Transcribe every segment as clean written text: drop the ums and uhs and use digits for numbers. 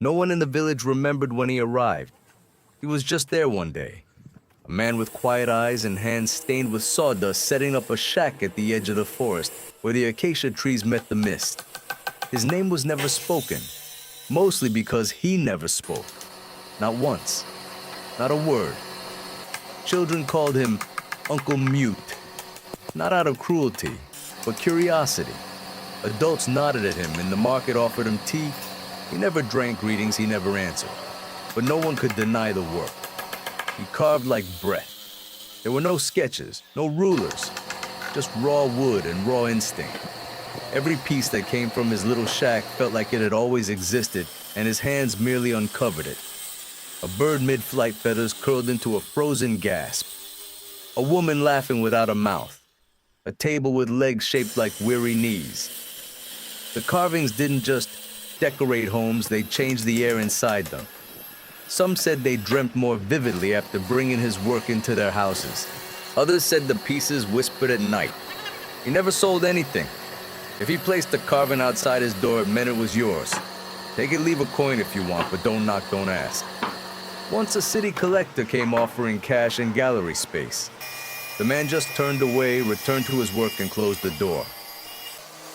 No one in the village remembered when he arrived. He was just there one day. A man with quiet eyes and hands stained with sawdust setting up a shack at the edge of the forest where the acacia trees met the mist. His name was never spoken, mostly because he never spoke. Not once. Not a word. Children called him Uncle Mute, not out of cruelty, but curiosity. Adults nodded at him and the market offered him tea. He never drank greetings, he never answered. But no one could deny the work. He carved like breath. There were no sketches, no rulers, just raw wood and raw instinct. Every piece that came from his little shack felt like it had always existed, and his hands merely uncovered it. A bird mid-flight feathers curled into a frozen gasp. A woman laughing without a mouth. A table with legs shaped like weary knees. The carvings didn't just decorate homes, they changed the air inside them. Some said they dreamt more vividly after bringing his work into their houses. Others said the pieces whispered at night. He never sold anything. If he placed a carving outside his door, it meant it was yours. Take it, leave a coin if you want, but don't knock, don't ask. Once a city collector came offering cash and gallery space. The man just turned away, returned to his work, and closed the door.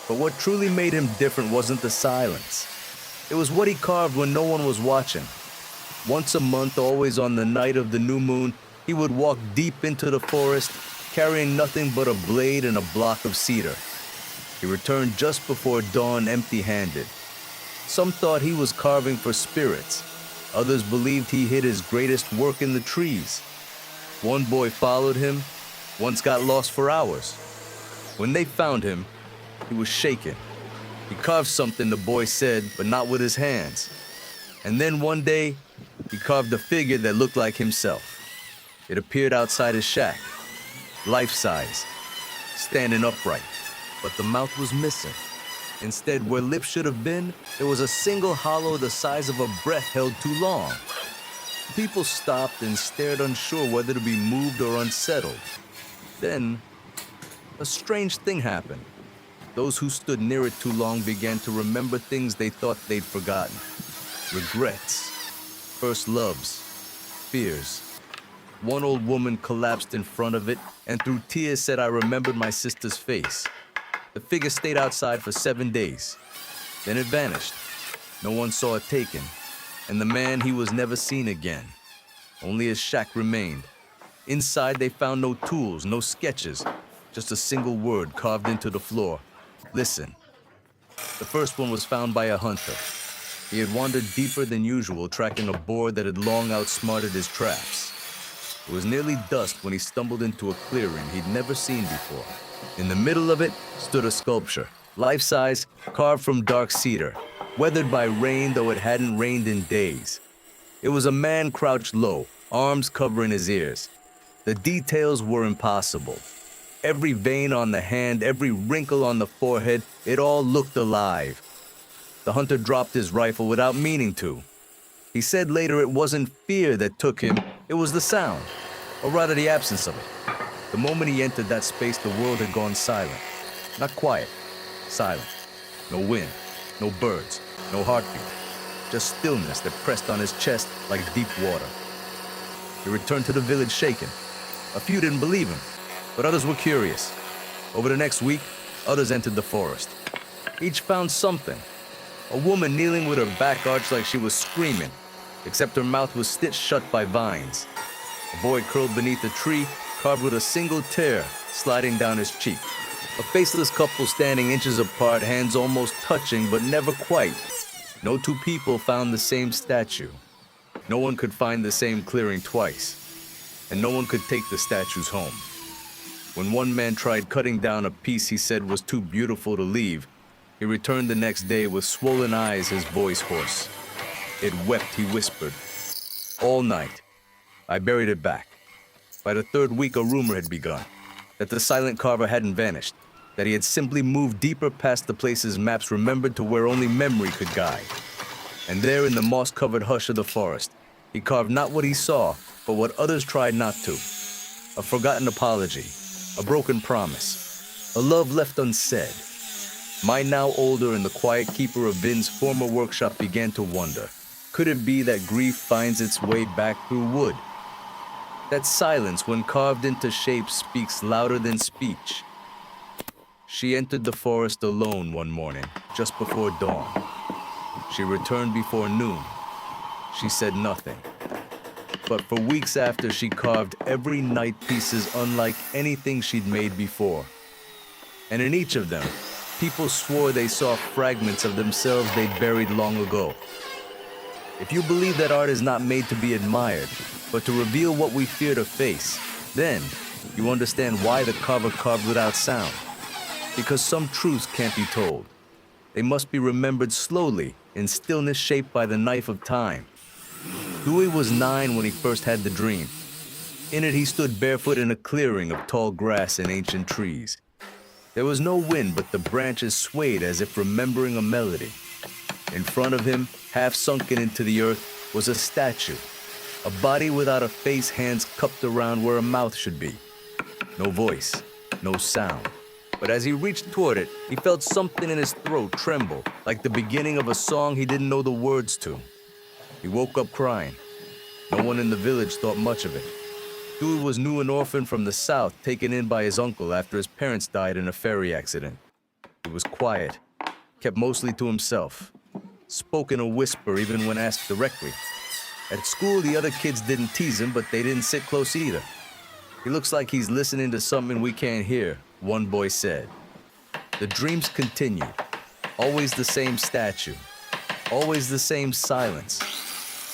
But what truly made him different wasn't the silence. It was what he carved when no one was watching. Once a month, always on the night of the new moon, he would walk deep into the forest, carrying nothing but a blade and a block of cedar. He returned just before dawn empty-handed. Some thought he was carving for spirits. Others believed he hid his greatest work in the trees. One boy followed him, once got lost for hours. When they found him, he was shaken. He carved something, the boy said, but not with his hands. And then one day, he carved a figure that looked like himself. It appeared outside his shack, life-size, standing upright, but the mouth was missing. Instead, where lips should have been, there was a single hollow the size of a breath held too long. People stopped and stared, unsure whether to be moved or unsettled. Then, a strange thing happened. Those who stood near it too long began to remember things they thought they'd forgotten. Regrets, first loves, fears. One old woman collapsed in front of it and through tears said, "I remembered my sister's face." The figure stayed outside for 7 days. Then it vanished. No one saw it taken, and the man, he was never seen again. Only his shack remained. Inside, they found no tools, no sketches, just a single word carved into the floor. Listen. The first one was found by a hunter. He had wandered deeper than usual, tracking a boar that had long outsmarted his traps. It was nearly dusk when he stumbled into a clearing he'd never seen before. In the middle of it stood a sculpture, life-size, carved from dark cedar, weathered by rain though it hadn't rained in days. It was a man crouched low, arms covering his ears. The details were impossible. Every vein on the hand, every wrinkle on the forehead, it all looked alive. The hunter dropped his rifle without meaning to. He said later it wasn't fear that took him, it was the sound, or rather the absence of it. The moment he entered that space, the world had gone silent. Not quiet, silent. No wind, no birds, no heartbeat. Just stillness that pressed on his chest like deep water. He returned to the village shaken. A few didn't believe him, but others were curious. Over the next week, others entered the forest. Each found something. A woman kneeling with her back arched like she was screaming, except her mouth was stitched shut by vines. A boy curled beneath a tree, carved with a single tear sliding down his cheek. A faceless couple standing inches apart, hands almost touching but never quite. No two people found the same statue. No one could find the same clearing twice. And no one could take the statues home. When one man tried cutting down a piece he said was too beautiful to leave, he returned the next day with swollen eyes, his voice hoarse. It wept, he whispered. All night. I buried it back. By the third week, a rumor had begun, that the silent carver hadn't vanished, that he had simply moved deeper past the places maps remembered to where only memory could guide. And there in the moss-covered hush of the forest, he carved not what he saw, but what others tried not to. A forgotten apology, a broken promise, a love left unsaid. My now older and the quiet keeper of Vin's former workshop began to wonder. Could it be that grief finds its way back through wood? That silence, when carved into shape, speaks louder than speech. She entered the forest alone one morning, just before dawn. She returned before noon. She said nothing. But for weeks after, she carved every night pieces unlike anything she'd made before. And in each of them, people swore they saw fragments of themselves they'd buried long ago. If you believe that art is not made to be admired, but to reveal what we fear to face, then you understand why the carver carved without sound. Because some truths can't be told. They must be remembered slowly, in stillness shaped by the knife of time. Dewey was 9 when he first had the dream. In it, he stood barefoot in a clearing of tall grass and ancient trees. There was no wind, but the branches swayed as if remembering a melody. In front of him, half sunken into the earth, was a statue. A body without a face, hands cupped around where a mouth should be. No voice, no sound. But as he reached toward it, he felt something in his throat tremble, like the beginning of a song he didn't know the words to. He woke up crying. No one in the village thought much of it. Dewey was new and orphaned from the south, taken in by his uncle after his parents died in a ferry accident. He was quiet, kept mostly to himself, spoke in a whisper even when asked directly. At school, the other kids didn't tease him, but they didn't sit close either. He looks like he's listening to something we can't hear, one boy said. The dreams continued. Always the same statue. Always the same silence.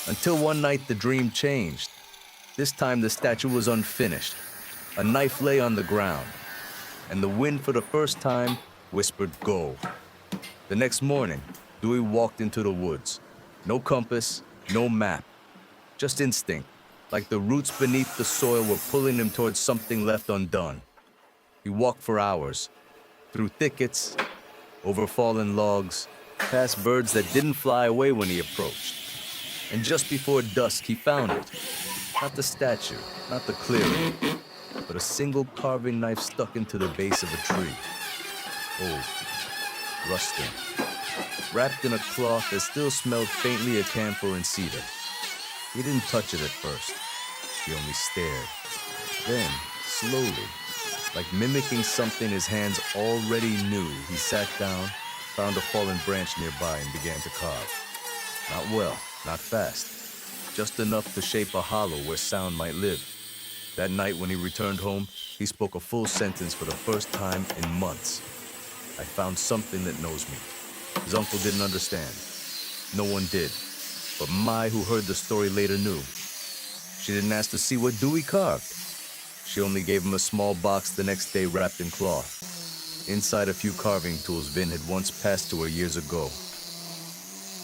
Until one night the dream changed. This time the statue was unfinished. A knife lay on the ground. And the wind for the first time whispered, "Go." The next morning, Dewey walked into the woods. No compass, no map. Just instinct, like the roots beneath the soil were pulling him towards something left undone. He walked for hours, through thickets, over fallen logs, past birds that didn't fly away when he approached. And just before dusk, he found it. Not the statue, not the clearing, but a single carving knife stuck into the base of a tree. Old, rusting, wrapped in a cloth that still smelled faintly of camphor and cedar. He didn't touch it at first. He only stared. Then, slowly, like mimicking something his hands already knew, he sat down, found a fallen branch nearby, and began to carve. Not well, not fast, just enough to shape a hollow where sound might live. That night when he returned home, he spoke a full sentence for the first time in months. "I found something that knows me." His uncle didn't understand. No one did. But Mai, who heard the story later, knew. She didn't ask to see what Dewey carved. She only gave him a small box the next day wrapped in cloth. Inside a few carving tools Vin had once passed to her years ago.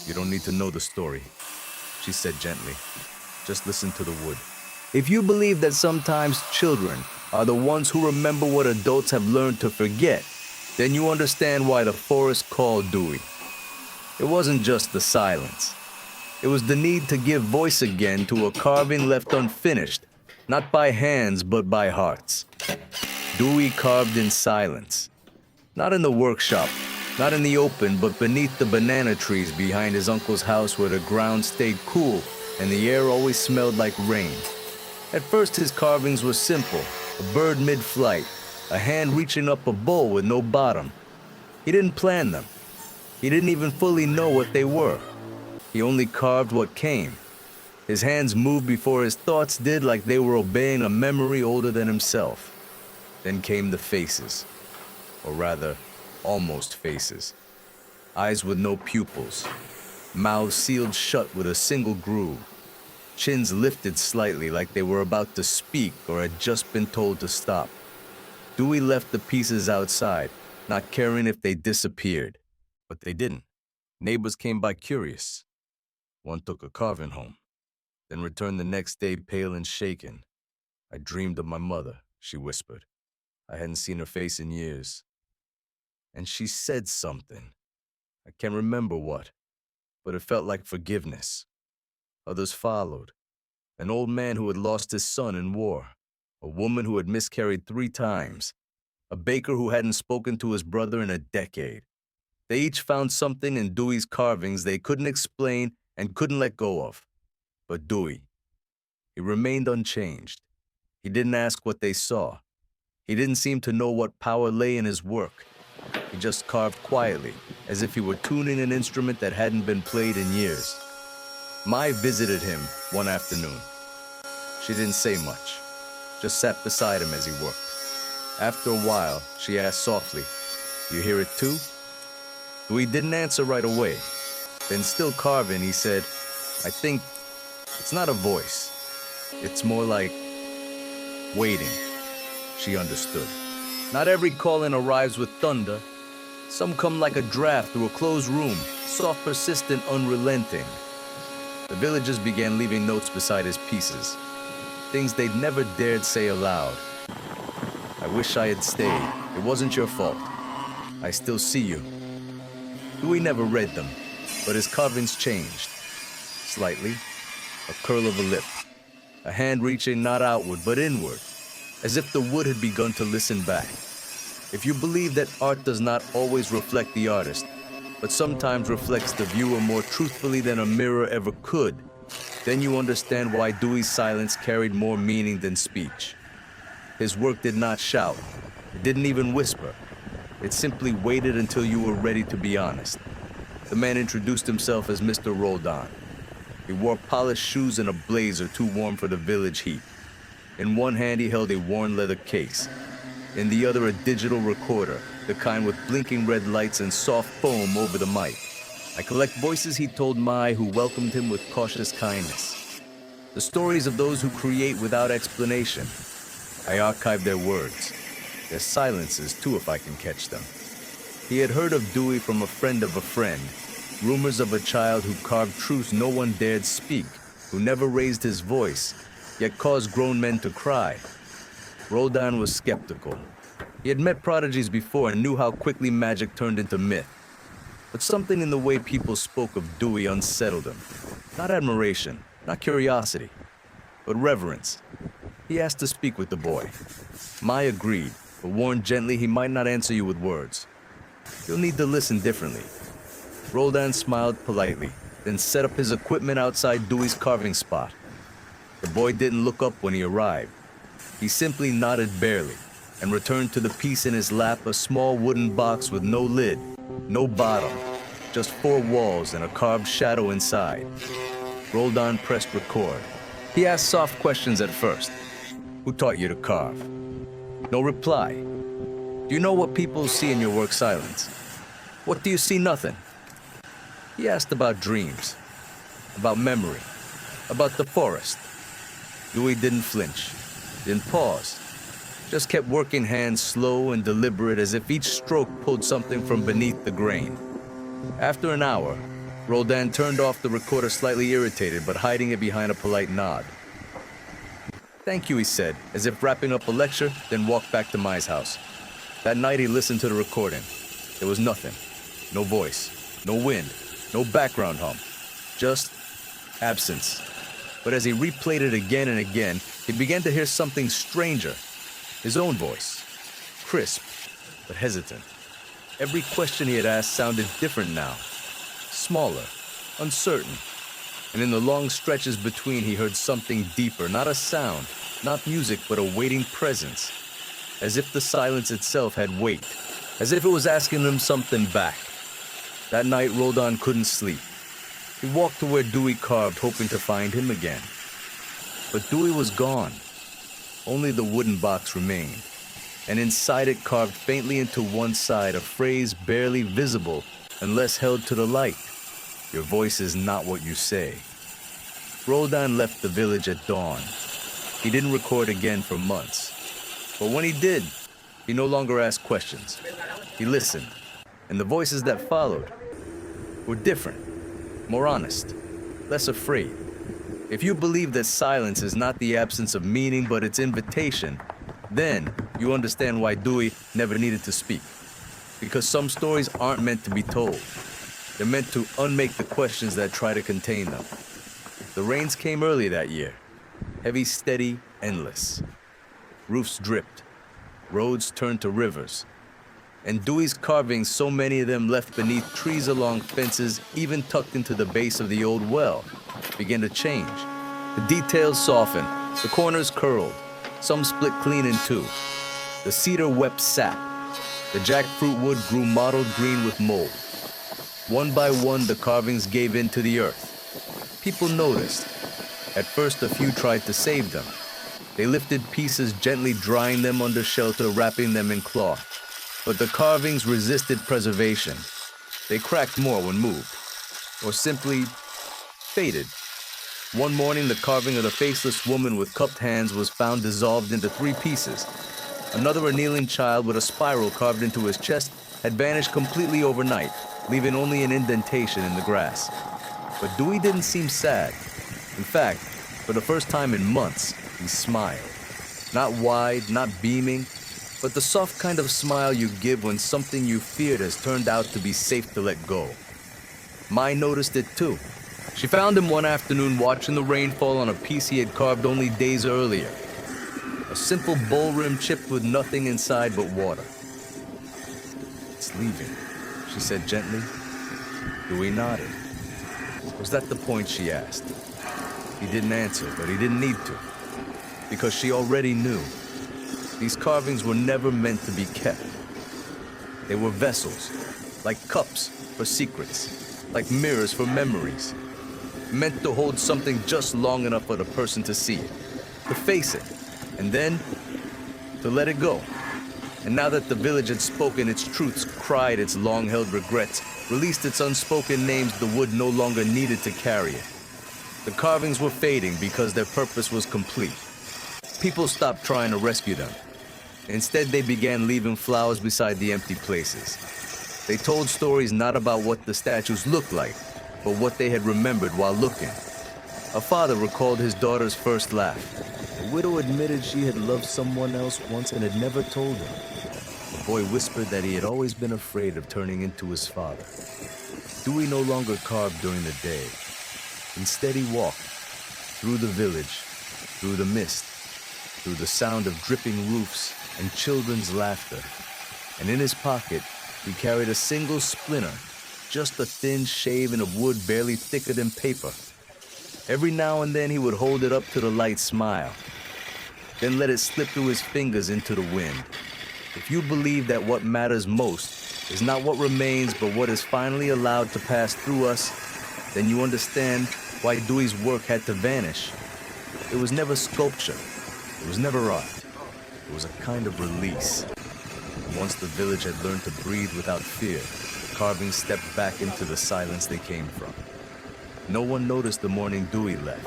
"You don't need to know the story," she said gently. "Just listen to the wood." If you believe that sometimes children are the ones who remember what adults have learned to forget, then you understand why the forest called Dewey. It wasn't just the silence. It was the need to give voice again to a carving left unfinished, not by hands but by hearts. Dewey carved in silence. Not in the workshop, not in the open, but beneath the banana trees behind his uncle's house where the ground stayed cool and the air always smelled like rain. At first his carvings were simple, a bird mid-flight, a hand reaching up a bowl with no bottom. He didn't plan them. He didn't even fully know what they were. He only carved what came. His hands moved before his thoughts did, like they were obeying a memory older than himself. Then came the faces, or rather, almost faces. Eyes with no pupils, mouths sealed shut with a single groove, chins lifted slightly like they were about to speak or had just been told to stop. Dewey left the pieces outside, not caring if they disappeared. But they didn't. Neighbors came by curious. One took a carving home, then returned the next day pale and shaken. "I dreamed of my mother," she whispered. "I hadn't seen her face in years. And she said something. I can't remember what, but it felt like forgiveness." Others followed. An old man who had lost his son in war, a woman who had miscarried 3 times, a baker who hadn't spoken to his brother in a decade. They each found something in Dewey's carvings they couldn't explain and couldn't let go of. But Dewey, he remained unchanged. He didn't ask what they saw. He didn't seem to know what power lay in his work. He just carved quietly, as if he were tuning an instrument that hadn't been played in years. Mai visited him one afternoon. She didn't say much, just sat beside him as he worked. After a while, she asked softly, "You hear it too?" Dewey didn't answer right away. Then, still carving, he said, "I think it's not a voice. It's more like waiting." She understood. Not every calling arrives with thunder. Some come like a draft through a closed room, soft, persistent, unrelenting. The villagers began leaving notes beside his pieces, things they'd never dared say aloud. "I wish I had stayed. It wasn't your fault. I still see you." Dewey never read them, but his carvings changed. Slightly, a curl of a lip, a hand reaching not outward but inward, as if the wood had begun to listen back. If you believe that art does not always reflect the artist, but sometimes reflects the viewer more truthfully than a mirror ever could, then you understand why Dewey's silence carried more meaning than speech. His work did not shout. It didn't even whisper. It simply waited until you were ready to be honest. The man introduced himself as Mr. Roldan. He wore polished shoes and a blazer too warm for the village heat. In one hand he held a worn leather case. In the other a digital recorder, the kind with blinking red lights and soft foam over the mic. "I collect voices," he told Mai, who welcomed him with cautious kindness. "The stories of those who create without explanation. I archive their words, their silences too if I can catch them." He had heard of Dewey from a friend of a friend, rumors of a child who carved truths no one dared speak, who never raised his voice, yet caused grown men to cry. Roldan was skeptical. He had met prodigies before and knew how quickly magic turned into myth. But something in the way people spoke of Dewey unsettled him. Not admiration, not curiosity, but reverence. He asked to speak with the boy. Mai agreed, but warned gently he might not answer you with words. "You'll need to listen differently." Roldan smiled politely, then set up his equipment outside Dewey's carving spot. The boy didn't look up when he arrived. He simply nodded barely and returned to the piece in his lap, a small wooden box with no lid, no bottom, just 4 walls and a carved shadow inside. Roldan pressed record. He asked soft questions at first. "Who taught you to carve?" No reply. "Do you know what people see in your work silence? What do you see? Nothing." He asked about dreams, about memory, about the forest. Dewey didn't flinch, didn't pause, just kept working hands slow and deliberate as if each stroke pulled something from beneath the grain. After an hour, Roldan turned off the recorder slightly irritated but hiding it behind a polite nod. "Thank you," he said, as if wrapping up a lecture, then walked back to Mai's house. That night he listened to the recording. There was nothing. No voice, no wind, no background hum. Just absence. But as he replayed it again and again, he began to hear something stranger. His own voice. Crisp, but hesitant. Every question he had asked sounded different now. Smaller, uncertain. And in the long stretches between, he heard something deeper, not a sound, not music, but a waiting presence. As if the silence itself had weight, as if it was asking him something back. That night, Roldan couldn't sleep. He walked to where Dewey carved, hoping to find him again. But Dewey was gone. Only the wooden box remained, and inside it, carved faintly into one side, a phrase barely visible unless held to the light. "Your voice is not what you say." Roldan left the village at dawn. He didn't record again for months. But when he did, he no longer asked questions. He listened, and the voices that followed were different, more honest, less afraid. If you believe that silence is not the absence of meaning but its invitation, then you understand why Dewey never needed to speak. Because some stories aren't meant to be told. They're meant to unmake the questions that try to contain them. The rains came early that year. Heavy, steady, endless. Roofs dripped. Roads turned to rivers. And Dewey's carvings, so many of them left beneath trees along fences, even tucked into the base of the old well, began to change. The details softened, the corners curled, some split clean in two. The cedar wept sap. The jackfruit wood grew mottled green with mold. One by one, the carvings gave in to the earth. People noticed. At first, a few tried to save them. They lifted pieces, gently drying them under shelter, wrapping them in cloth. But the carvings resisted preservation. They cracked more when moved, or simply faded. One morning, the carving of the faceless woman with cupped hands was found dissolved into three pieces. Another, a kneeling child with a spiral carved into his chest, had vanished completely overnight, leaving only an indentation in the grass. But Dewey didn't seem sad. In fact, for the first time in months, he smiled. Not wide, not beaming, but the soft kind of smile you give when something you feared has turned out to be safe to let go. Mai noticed it too. She found him one afternoon watching the rain fall on a piece he had carved only days earlier. A simple bowl rim chipped with nothing inside but water. "It's leaving," she said gently. Dewey nodded. Was that the point, she asked. He didn't answer, but he didn't need to, because she already knew. These carvings were never meant to be kept. They were vessels, like cups for secrets, like mirrors for memories, meant to hold something just long enough for the person to see it, to face it, and then to let it go. And now that the village had spoken its truths, cried its long-held regrets, released its unspoken names, the wood no longer needed to carry it. The carvings were fading because their purpose was complete. People stopped trying to rescue them. Instead, they began leaving flowers beside the empty places. They told stories not about what the statues looked like, but what they had remembered while looking. A father recalled his daughter's first laugh. The widow admitted she had loved someone else once and had never told him. The boy whispered that he had always been afraid of turning into his father. Dewey no longer carved during the day. Instead, he walked through the village, through the mist, through the sound of dripping roofs and children's laughter. And in his pocket, he carried a single splinter, just a thin shaving of wood barely thicker than paper. Every now and then, he would hold it up to the light, smile, then let it slip through his fingers into the wind. If you believe that what matters most is not what remains, but what is finally allowed to pass through us, then you understand why Dewey's work had to vanish. It was never sculpture. It was never art. It was a kind of release. And once the village had learned to breathe without fear, the carvings stepped back into the silence they came from. No one noticed the morning Dewey left.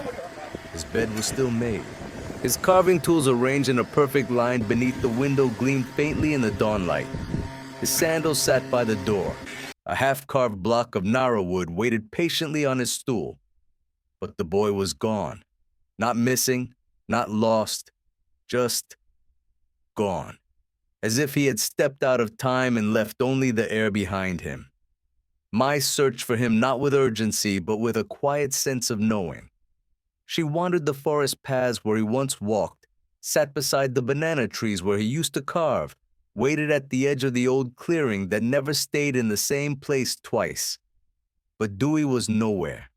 His bed was still made. His carving tools arranged in a perfect line beneath the window gleamed faintly in the dawnlight. His sandals sat by the door. A half-carved block of Nara wood waited patiently on his stool. But the boy was gone. Not missing, not lost, just gone. As if he had stepped out of time and left only the air behind him. Mai searched for him not with urgency, but with a quiet sense of knowing. She wandered the forest paths where he once walked, sat beside the banana trees where he used to carve, waited at the edge of the old clearing that never stayed in the same place twice. But Dewey was nowhere,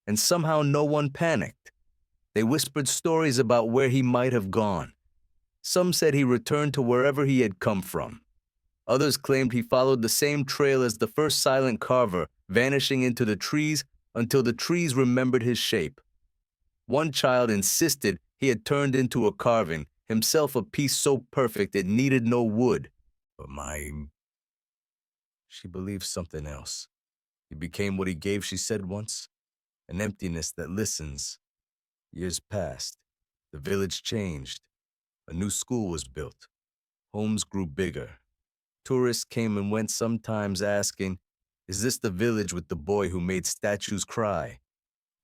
and somehow no one panicked. They whispered stories about where he might have gone. Some said he returned to wherever he had come from. Others claimed he followed the same trail as the first silent carver, vanishing into the trees until the trees remembered his shape. One child insisted he had turned into a carving, himself a piece so perfect it needed no wood. But she believed something else. He became what he gave, she said once, an emptiness that listens. Years passed. The village changed. A new school was built. Homes grew bigger. Tourists came and went, sometimes asking, "Is this the village with the boy who made statues cry?"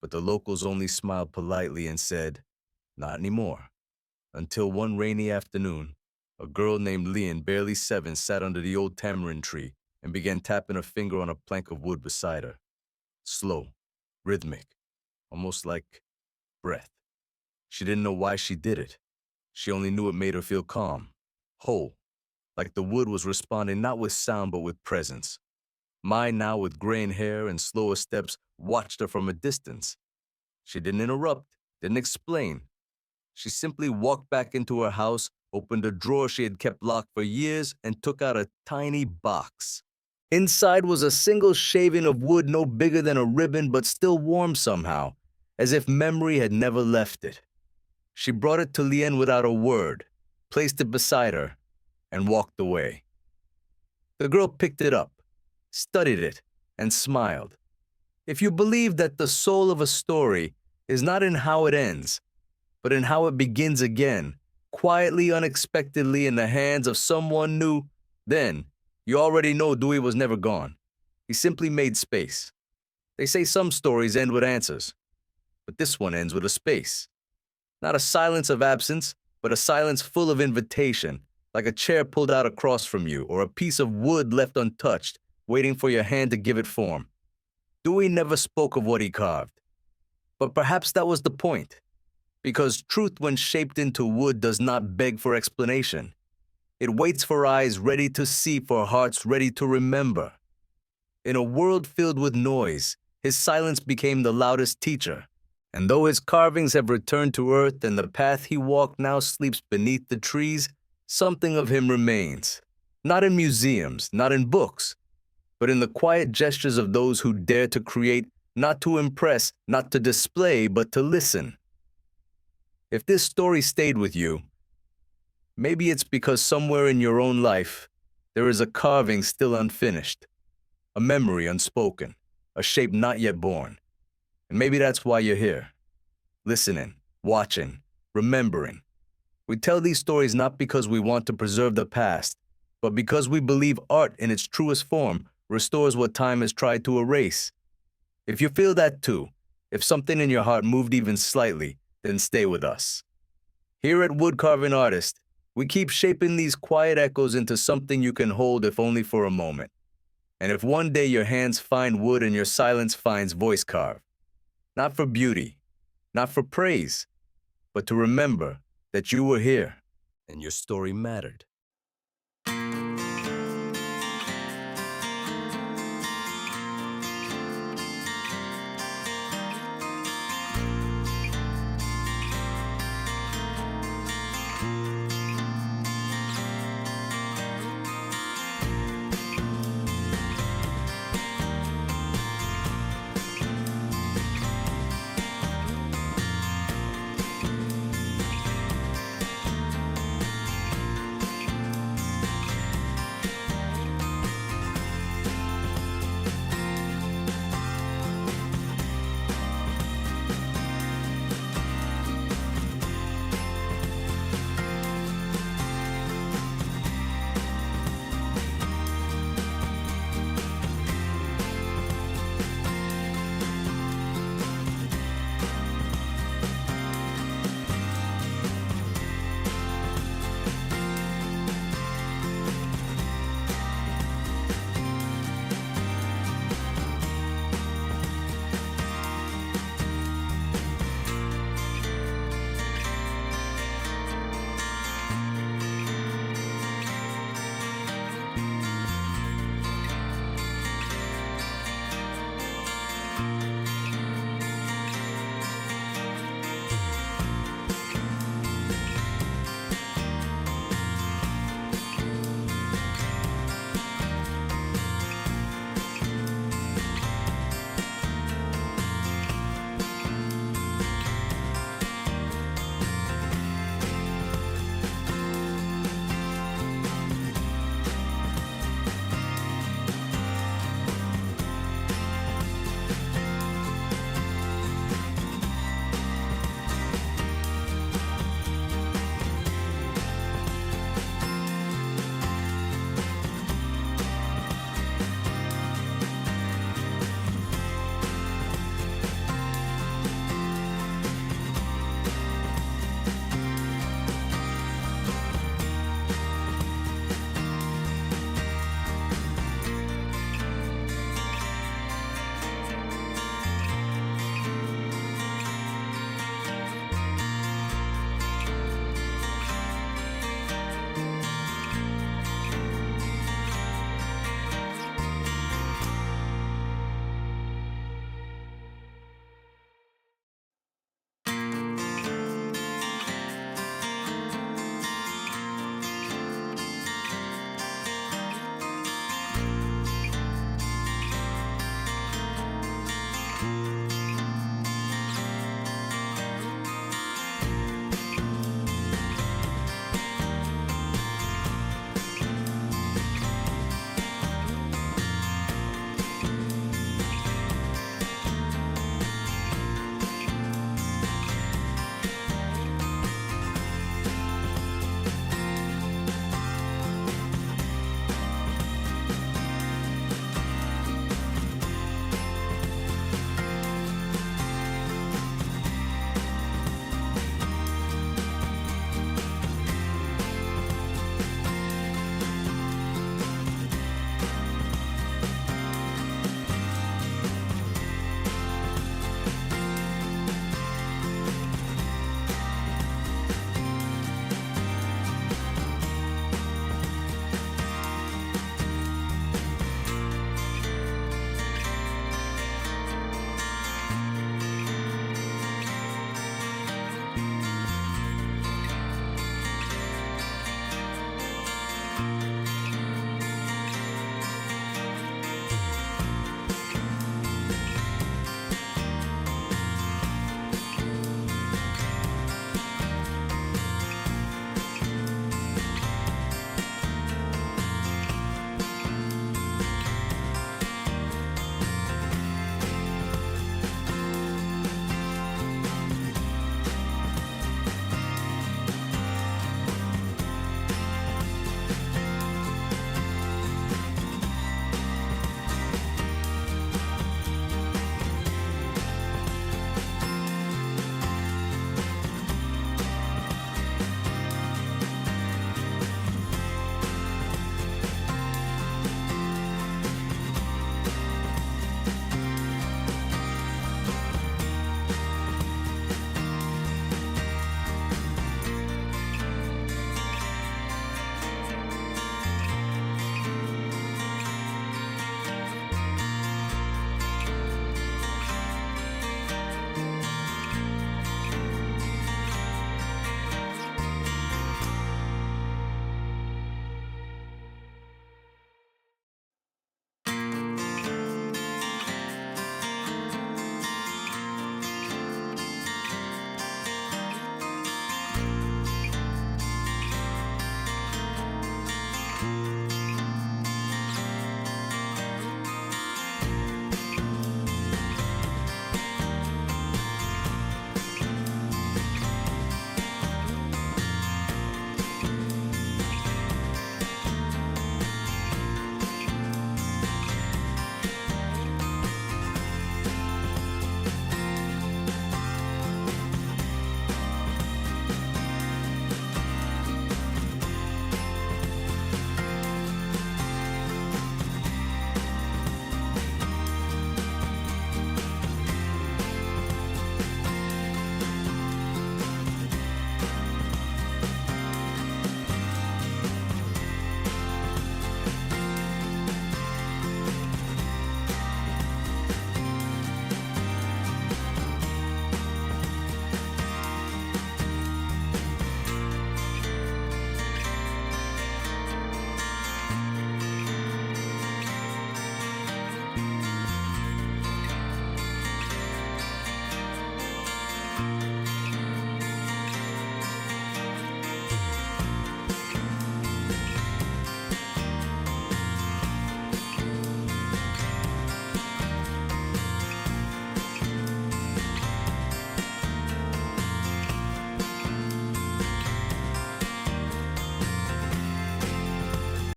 But the locals only smiled politely and said, "Not anymore." Until one rainy afternoon, a girl named Leon, barely 7, sat under the old tamarind tree and began tapping her finger on a plank of wood beside her. Slow, rhythmic, almost like breath. She didn't know why she did it. She only knew it made her feel calm, whole. like the wood was responding not with sound but with presence. Mine, now with graying hair and slower steps, watched her from a distance. She didn't interrupt, didn't explain. She simply walked back into her house, opened a drawer she had kept locked for years, and took out a tiny box. Inside was a single shaving of wood no bigger than a ribbon but still warm somehow, as if memory had never left it. She brought it to Lien without a word, placed it beside her, and walked away. The girl picked it up, studied it, and smiled. If you believe that the soul of a story is not in how it ends, but in how it begins again, quietly, unexpectedly in the hands of someone new, then you already know Dewey was never gone. He simply made space. They say some stories end with answers, but this one ends with a space. Not a silence of absence, but a silence full of invitation, like a chair pulled out across from you or a piece of wood left untouched, waiting for your hand to give it form. Dewey never spoke of what he carved, but perhaps that was the point, because truth when shaped into wood does not beg for explanation. It waits for eyes ready to see, for hearts ready to remember. In a world filled with noise, his silence became the loudest teacher. And though his carvings have returned to earth and the path he walked now sleeps beneath the trees, something of him remains. Not in museums, not in books, but in the quiet gestures of those who dare to create, not to impress, not to display, but to listen. If this story stayed with you, maybe it's because somewhere in your own life, there is a carving still unfinished, a memory unspoken, a shape not yet born. And maybe that's why you're here, listening, watching, remembering. We tell these stories not because we want to preserve the past, but because we believe art in its truest form restores what time has tried to erase. If you feel that too, if something in your heart moved even slightly, then stay with us. Here at Wood Carving Artist, we keep shaping these quiet echoes into something you can hold if only for a moment. And if one day your hands find wood and your silence finds voice carved, not for beauty, not for praise, but to remember that you were here and your story mattered.